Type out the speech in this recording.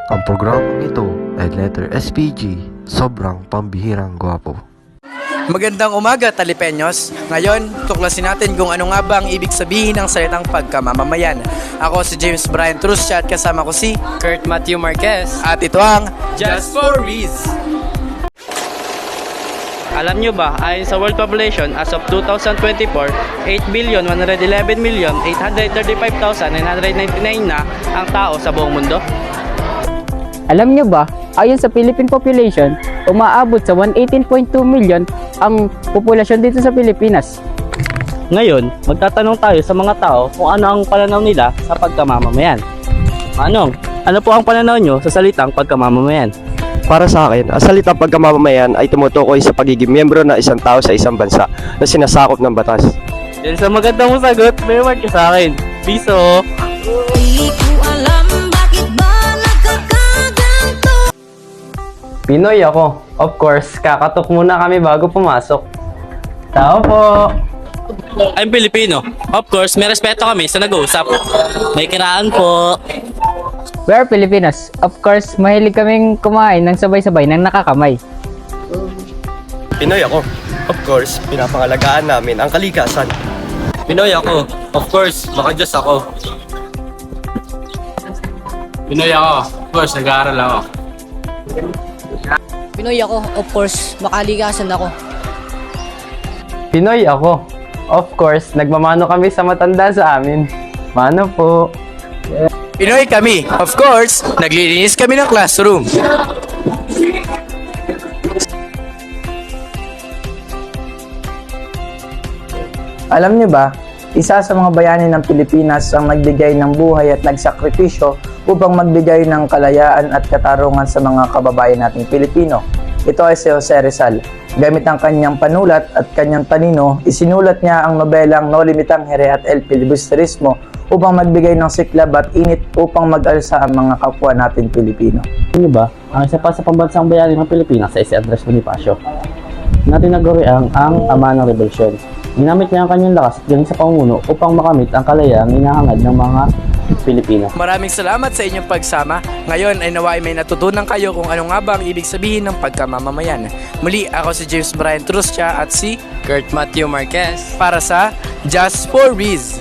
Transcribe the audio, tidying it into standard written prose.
Ang programang ito ay letter SPG, sobrang pambihirang gwapo. Magandang umaga, Talipeños. Ngayon, tuklasin natin kung ano nga ba ang ibig sabihin ng salitang pagkamamamayan. Ako si James Brian Truscia at kasama ko si Kurt Matthew Marquez. at ito ang Just for Riz. Alam nyo ba, ayon sa world population as of 2024, 8,111,835,999 na ang tao sa buong mundo. Alam nyo ba, ayon sa Philippine population, umaabot sa 118.2 million ang populasyon dito sa Pilipinas. Ngayon, magtatanong tayo sa mga tao kung ano ang pananaw nila sa pagkamamamayan. Manong, ano po ang pananaw nyo sa salitang pagkamamamayan? Para sa akin, ang salitang pagkamamamayan ay tumutukoy sa pagiging miyembro ng isang tao sa isang bansa na sinasakop ng batas. Dahil sa magandang mong sagot, may award ka sa akin. Piso! Di ko alam bakit ba nagkakaganto. Pinoy ako. Of course, kakatok muna kami bago pumasok. Tao po. I'm Filipino. Of course, may respeto kami sa nag-uusap. May kiraan po. We are Filipinos. Of course, mahilig kaming kumain ng sabay-sabay ng nakakamay. Pinoy ako. Of course, pinapangalagaan namin ang kalikasan. Pinoy ako. Of course, maka-Diyos ako. Pinoy ako. Of course, nag-aaral ako. Pinoy ako, of course, makaligasan ako. Pinoy ako. Of course, nagmamano kami sa matanda sa amin. Mano po. Pinoy kami. Of course, naglilinis kami ng classroom. Alam niyo ba, isa sa mga bayani ng Pilipinas ang nagbigay ng buhay at nagsakripisyo upang magbigay ng kalayaan at katarungan sa mga kababayan nating Pilipino. Ito ay si Jose Rizal. Gamit ang kanyang panulat at kanyang panino, isinulat niya ang nobelang No Limitang Here at El Filibusterismo upang magbigay ng siklab at init upang mag-alsa ang mga kapwa natin Pilipino. Ano ba? Ang isa pa sa pambansang bayani ng Pilipinas ay si Andres Bonifacio na tinaguri ang ama ng revolusyon. Ginamit niya ang kanyang lakas at galing sa pamumuno upang makamit ang kalayaang hinahangad ng mga Pilipino. Maraming salamat sa inyong pagsama. Ngayon ay naway may natutunan kayo kung ano nga ba ang ibig sabihin ng pagkamamamayan. Muli, ako si James Brian Truscia at si Kurt Matthew Marquez. para sa Just for Riz.